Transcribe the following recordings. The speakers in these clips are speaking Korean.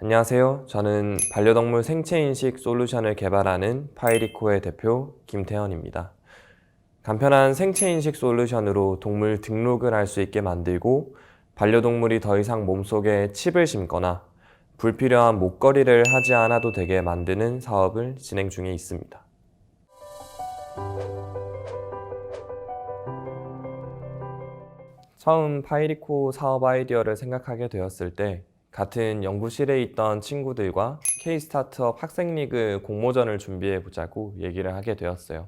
안녕하세요. 저는 반려동물 생체인식 솔루션을 개발하는 파이리코의 대표 김태현입니다. 간편한 생체인식 솔루션으로 동물 등록을 할 수 있게 만들고 반려동물이 더 이상 몸속에 칩을 심거나 불필요한 목걸이를 하지 않아도 되게 만드는 사업을 진행 중에 있습니다. 처음 파이리코 사업 아이디어를 생각하게 되었을 때 같은 연구실에 있던 친구들과 K-스타트업 학생리그 공모전을 준비해 보자고 얘기를 하게 되었어요.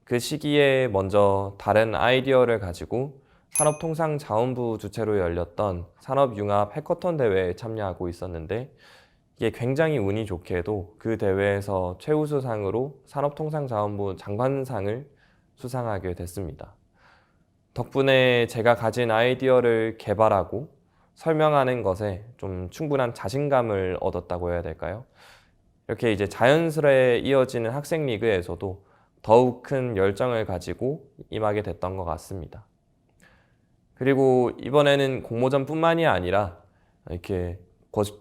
그 시기에 먼저 다른 아이디어를 가지고 산업통상자원부 주최로 열렸던 산업융합 해커톤 대회에 참여하고 있었는데 이게 굉장히 운이 좋게도 그 대회에서 최우수상으로 산업통상자원부 장관상을 수상하게 됐습니다. 덕분에 제가 가진 아이디어를 개발하고 설명하는 것에 좀 충분한 자신감을 얻었다고 해야 될까요? 이렇게 이제 자연스레 이어지는 학생 리그에서도 더욱 큰 열정을 가지고 임하게 됐던 것 같습니다. 그리고 이번에는 공모전뿐만이 아니라 이렇게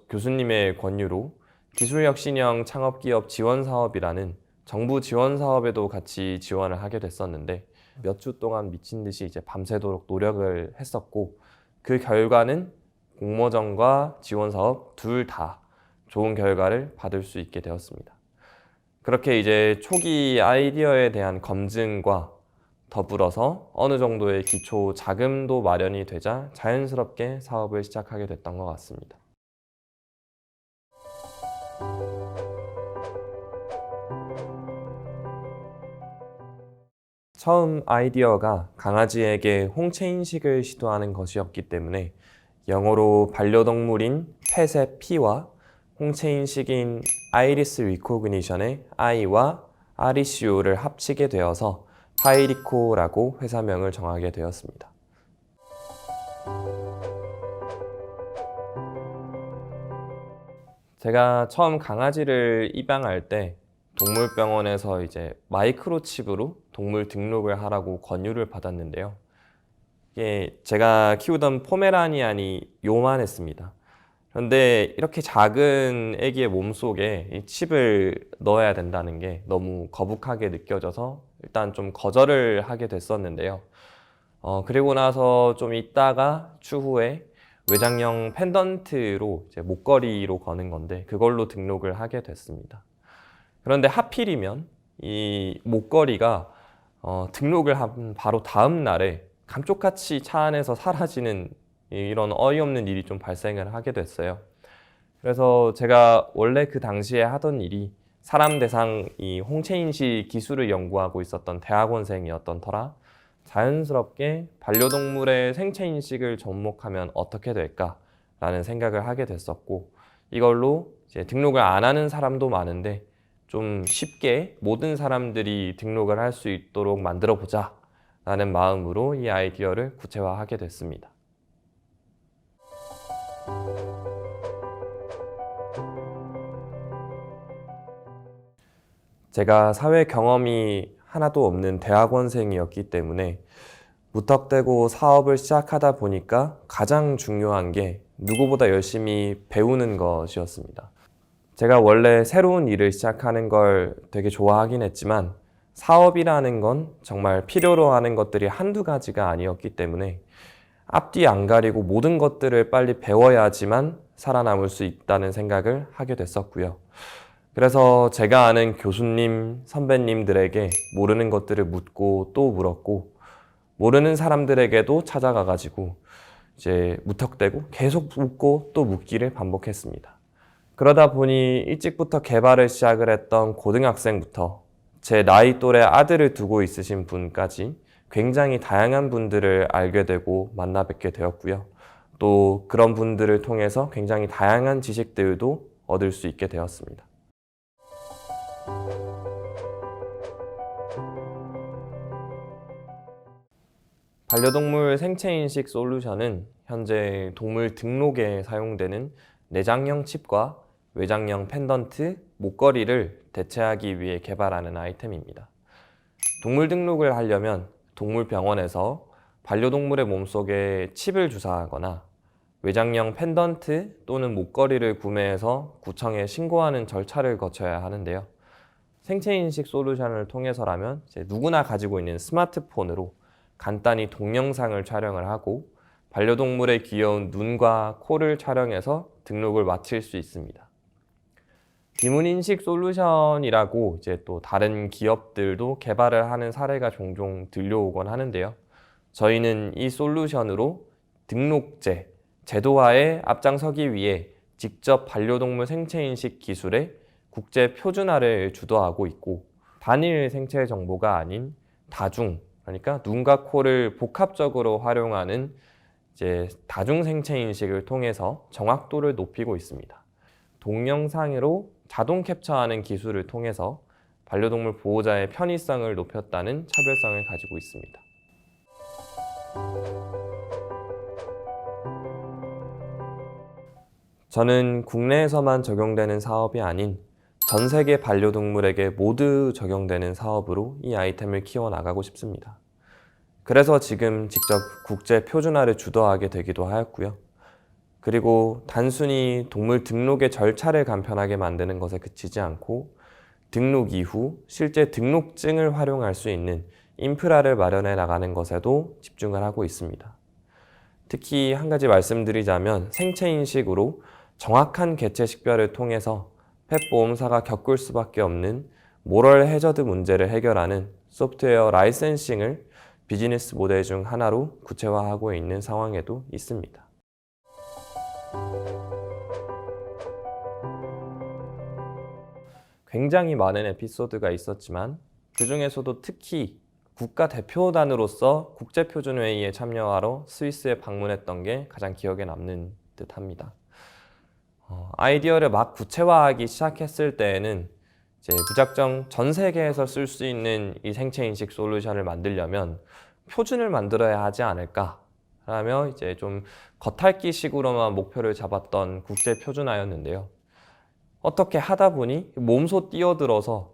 교수님의 권유로 기술혁신형 창업기업 지원사업이라는 정부 지원 사업에도 같이 지원을 하게 됐었는데 몇 주 동안 미친 듯이 이제 밤새도록 노력을 했었고 그 결과는 공모전과 지원 사업 둘 다 좋은 결과를 받을 수 있게 되었습니다. 그렇게 이제 초기 아이디어에 대한 검증과 더불어서 어느 정도의 기초 자금도 마련이 되자 자연스럽게 사업을 시작하게 됐던 것 같습니다. 처음 아이디어가 강아지에게 홍채 인식을 시도하는 것이었기 때문에 영어로 반려동물인 펫의 P와 홍채 인식인 아이리스 리코그니션의 I와 아리시오를 합치게 되어서 파이리코라고 회사명을 정하게 되었습니다. 제가 처음 강아지를 입양할 때 동물병원에서 이제 마이크로칩으로 동물 등록을 하라고 권유를 받았는데요. 이게 제가 키우던 포메라니안이 요만했습니다. 그런데 이렇게 작은 아기의 몸속에 이 칩을 넣어야 된다는 게 너무 거북하게 느껴져서 일단 좀 거절을 하게 됐었는데요. 그리고 나서 좀 있다가 추후에 외장형 펜던트로 이제 목걸이로 거는 건데 그걸로 등록을 하게 됐습니다. 그런데 하필이면 이 목걸이가 등록을 한 바로 다음 날에 감쪽같이 차 안에서 사라지는 이런 어이없는 일이 좀 발생을 하게 됐어요. 그래서 제가 원래 그 당시에 하던 일이 사람 대상 이 홍채인식 기술을 연구하고 있었던 대학원생이었던 터라 자연스럽게 반려동물의 생체인식을 접목하면 어떻게 될까라는 생각을 하게 됐었고 이걸로 이제 등록을 안 하는 사람도 많은데 좀 쉽게 모든 사람들이 등록을 할 수 있도록 만들어 보자 라는 마음으로 이 아이디어를 구체화하게 됐습니다. 제가 사회 경험이 하나도 없는 대학원생이었기 때문에 무턱대고 사업을 시작하다 보니까 가장 중요한 게 누구보다 열심히 배우는 것이었습니다. 제가 원래 새로운 일을 시작하는 걸 되게 좋아하긴 했지만 사업이라는 건 정말 필요로 하는 것들이 한두 가지가 아니었기 때문에 앞뒤 안 가리고 모든 것들을 빨리 배워야지만 살아남을 수 있다는 생각을 하게 됐었고요. 그래서 제가 아는 교수님, 선배님들에게 모르는 것들을 묻고 또 물었고 모르는 사람들에게도 찾아가가지고 이제 무턱대고 계속 묻고 또 묻기를 반복했습니다. 그러다 보니 일찍부터 개발을 시작을 했던 고등학생부터 제 나이 또래 아들을 두고 있으신 분까지 굉장히 다양한 분들을 알게 되고 만나 뵙게 되었고요. 또 그런 분들을 통해서 굉장히 다양한 지식들도 얻을 수 있게 되었습니다. 반려동물 생체인식 솔루션은 현재 동물 등록에 사용되는 내장형 칩과 외장형 펜던트, 목걸이를 대체하기 위해 개발하는 아이템입니다. 동물 등록을 하려면 동물병원에서 반려동물의 몸속에 칩을 주사하거나 외장형 펜던트 또는 목걸이를 구매해서 구청에 신고하는 절차를 거쳐야 하는데요. 생체인식 솔루션을 통해서라면 이제 누구나 가지고 있는 스마트폰으로 간단히 동영상을 촬영을 하고 반려동물의 귀여운 눈과 코를 촬영해서 등록을 마칠 수 있습니다. 비문인식 솔루션이라고 이제 또 다른 기업들도 개발을 하는 사례가 종종 들려오곤 하는데요. 저희는 이 솔루션으로 등록제, 제도화에 앞장서기 위해 직접 반려동물 생체인식 기술의 국제 표준화를 주도하고 있고, 단일 생체 정보가 아닌 다중, 그러니까 눈과 코를 복합적으로 활용하는 이제 다중 생체 인식을 통해서 정확도를 높이고 있습니다. 동영상으로 자동 캡처하는 기술을 통해서 반려동물 보호자의 편의성을 높였다는 차별성을 가지고 있습니다. 저는 국내에서만 적용되는 사업이 아닌 전 세계 반려동물에게 모두 적용되는 사업으로 이 아이템을 키워나가고 싶습니다. 그래서 지금 직접 국제 표준화를 주도하게 되기도 하였고요. 그리고 단순히 동물 등록의 절차를 간편하게 만드는 것에 그치지 않고 등록 이후 실제 등록증을 활용할 수 있는 인프라를 마련해 나가는 것에도 집중을 하고 있습니다. 특히 한 가지 말씀드리자면 생체인식으로 정확한 개체 식별을 통해서 펫보험사가 겪을 수밖에 없는 모럴 해저드 문제를 해결하는 소프트웨어 라이센싱을 비즈니스 모델 중 하나로 구체화하고 있는 상황에도 있습니다. 굉장히 많은 에피소드가 있었지만 그 중에서도 특히 국가대표단으로서 국제표준회의에 참여하러 스위스에 방문했던 게 가장 기억에 남는 듯 합니다. 아이디어를 막 구체화하기 시작했을 때에는 이제 무작정 전 세계에서 쓸 수 있는 이 생체인식 솔루션을 만들려면 표준을 만들어야 하지 않을까 라며 이제 좀 겉핥기식으로만 목표를 잡았던 국제표준화였는데요. 어떻게 하다 보니 몸소 뛰어들어서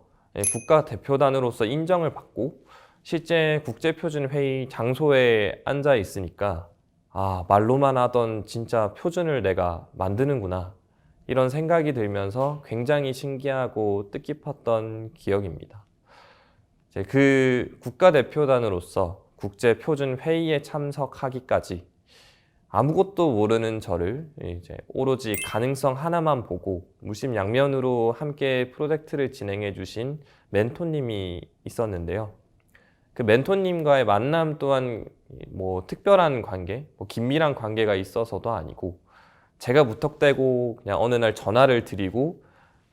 국가대표단으로서 인정을 받고 실제 국제표준회의 장소에 앉아 있으니까 말로만 하던 진짜 표준을 내가 만드는구나 이런 생각이 들면서 굉장히 신기하고 뜻깊었던 기억입니다. 그 국가대표단으로서 국제표준회의에 참석하기까지 아무것도 모르는 저를 이제 오로지 가능성 하나만 보고 무심양면으로 함께 프로젝트를 진행해 주신 멘토님이 있었는데요. 그 멘토님과의 만남 또한 뭐 특별한 관계, 긴밀한 관계가 있어서도 아니고 제가 무턱대고 그냥 어느 날 전화를 드리고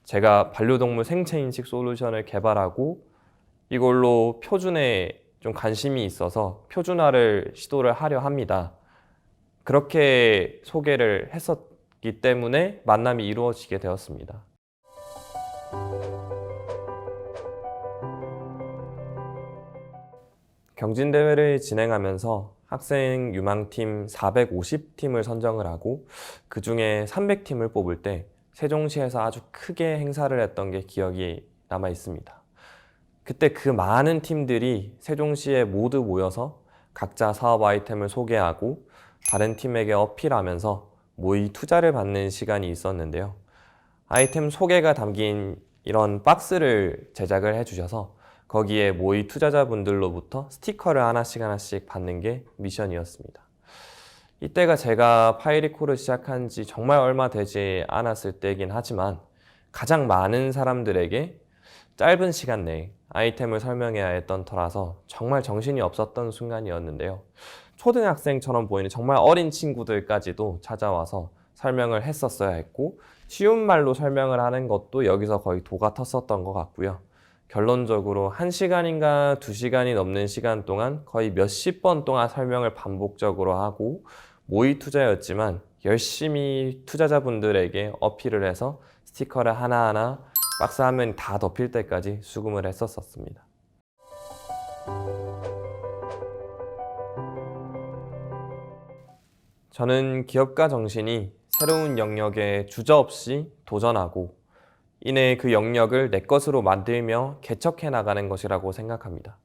제가 반려동물 생체인식 솔루션을 개발하고 이걸로 표준에 좀 관심이 있어서 표준화를 시도를 하려 합니다. 그렇게 소개를 했었기 때문에 만남이 이루어지게 되었습니다. 경진대회를 진행하면서 학생 유망팀 450팀을 선정을 하고 그 중에 300팀을 뽑을 때 세종시에서 아주 크게 행사를 했던 게 기억이 남아 있습니다. 그때 그 많은 팀들이 세종시에 모두 모여서 각자 사업 아이템을 소개하고 다른 팀에게 어필하면서 모의 투자를 받는 시간이 있었는데요. 아이템 소개가 담긴 이런 박스를 제작을 해주셔서 거기에 모의 투자자분들로부터 스티커를 하나씩 받는 게 미션이었습니다. 이때가 제가 파이리코를 시작한 지 정말 얼마 되지 않았을 때이긴 하지만 가장 많은 사람들에게 짧은 시간 내에 아이템을 설명해야 했던 터라서 정말 정신이 없었던 순간이었는데요. 초등학생처럼 보이는 정말 어린 친구들까지도 찾아와서 설명을 했었어야 했고 쉬운 말로 설명을 하는 것도 여기서 거의 도가 텄었던 것 같고요. 결론적으로 1시간인가 2시간이 넘는 시간 동안 거의 몇십 번 동안 설명을 반복적으로 하고 모의 투자였지만 열심히 투자자분들에게 어필을 해서 스티커를 하나하나 박스 화면 다 덮일 때까지 수긍을 했었습니다. 저는 기업가 정신이 새로운 영역에 주저없이 도전하고 이내 그 영역을 내 것으로 만들며 개척해 나가는 것이라고 생각합니다.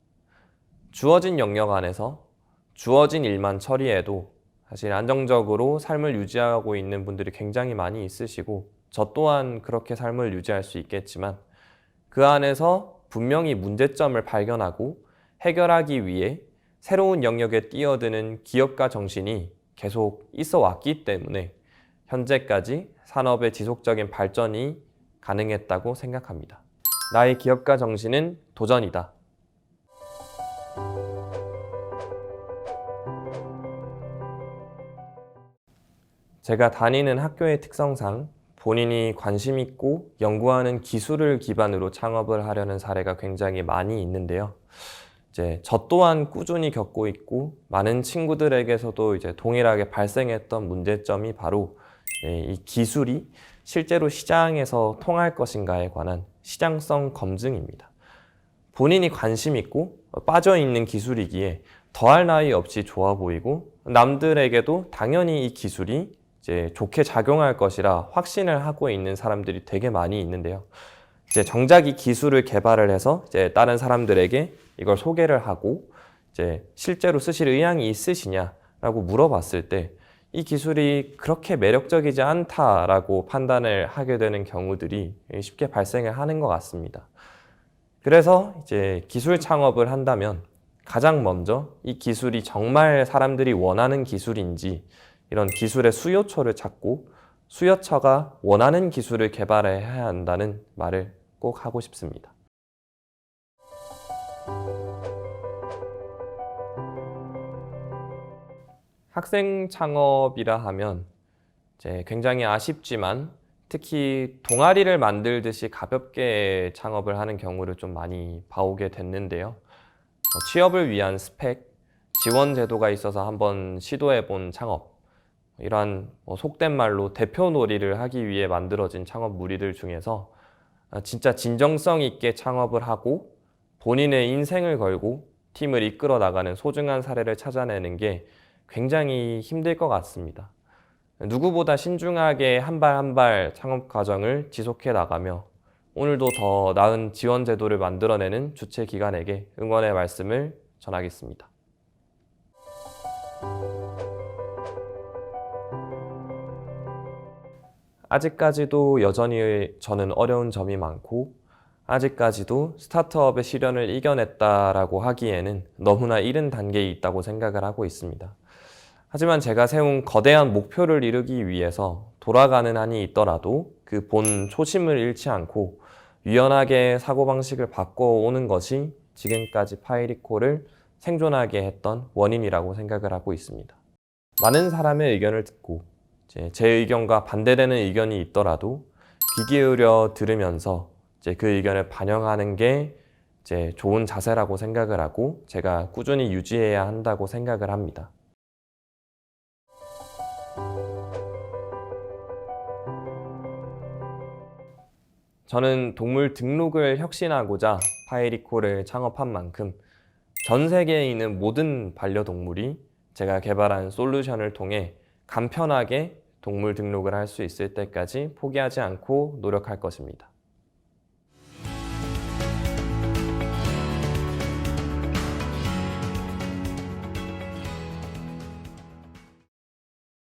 주어진 영역 안에서 주어진 일만 처리해도 사실 안정적으로 삶을 유지하고 있는 분들이 굉장히 많이 있으시고 저 또한 그렇게 삶을 유지할 수 있겠지만 그 안에서 분명히 문제점을 발견하고 해결하기 위해 새로운 영역에 뛰어드는 기업가 정신이 계속 있어 왔기 때문에 현재까지 산업의 지속적인 발전이 가능했다고 생각합니다. 나의 기업가 정신은 도전이다. 제가 다니는 학교의 특성상 본인이 관심 있고 연구하는 기술을 기반으로 창업을 하려는 사례가 굉장히 많이 있는데요. 저 또한 꾸준히 겪고 있고 많은 친구들에게서도 동일하게 발생했던 문제점이 바로 이 기술이 실제로 시장에서 통할 것인가에 관한 시장성 검증입니다. 본인이 관심 있고 빠져 있는 기술이기에 더할 나위 없이 좋아 보이고 남들에게도 당연히 이 기술이 좋게 작용할 것이라 확신을 하고 있는 사람들이 되게 많이 있는데요. 정작 이 기술을 개발을 해서 다른 사람들에게 이걸 소개를 하고 실제로 쓰실 의향이 있으시냐라고 물어봤을 때 이 기술이 그렇게 매력적이지 않다라고 판단을 하게 되는 경우들이 쉽게 발생을 하는 것 같습니다. 그래서 기술 창업을 한다면 가장 먼저 이 기술이 정말 사람들이 원하는 기술인지 이런 기술의 수요처를 찾고 수요처가 원하는 기술을 개발해야 한다는 말을 꼭 하고 싶습니다. 학생 창업이라 하면 굉장히 아쉽지만 특히 동아리를 만들듯이 가볍게 창업을 하는 경우를 좀 많이 봐오게 됐는데요. 취업을 위한 스펙, 지원 제도가 있어서 한번 시도해 본 창업, 이러한 속된 말로 대표 놀이를 하기 위해 만들어진 창업 무리들 중에서 진짜 진정성 있게 창업을 하고 본인의 인생을 걸고 팀을 이끌어 나가는 소중한 사례를 찾아내는 게 굉장히 힘들 것 같습니다. 누구보다 신중하게 한 발 한 발 창업 과정을 지속해 나가며 오늘도 더 나은 지원 제도를 만들어내는 주최 기관에게 응원의 말씀을 전하겠습니다. 아직까지도 여전히 저는 어려운 점이 많고 아직까지도 스타트업의 시련을 이겨냈다라고 하기에는 너무나 이른 단계에 있다고 생각을 하고 있습니다. 하지만 제가 세운 거대한 목표를 이루기 위해서 돌아가는 한이 있더라도 그 본 초심을 잃지 않고 유연하게 사고방식을 바꿔오는 것이 지금까지 파이리코를 생존하게 했던 원인이라고 생각을 하고 있습니다. 많은 사람의 의견을 듣고 제 의견과 반대되는 의견이 있더라도 귀 기울여 들으면서 그 의견을 반영하는 게 좋은 자세라고 생각을 하고 제가 꾸준히 유지해야 한다고 생각을 합니다. 저는 동물 등록을 혁신하고자 파이리코를 창업한 만큼 전 세계에 있는 모든 반려동물이 제가 개발한 솔루션을 통해 간편하게 동물 등록을 할 수 있을 때까지 포기하지 않고 노력할 것입니다.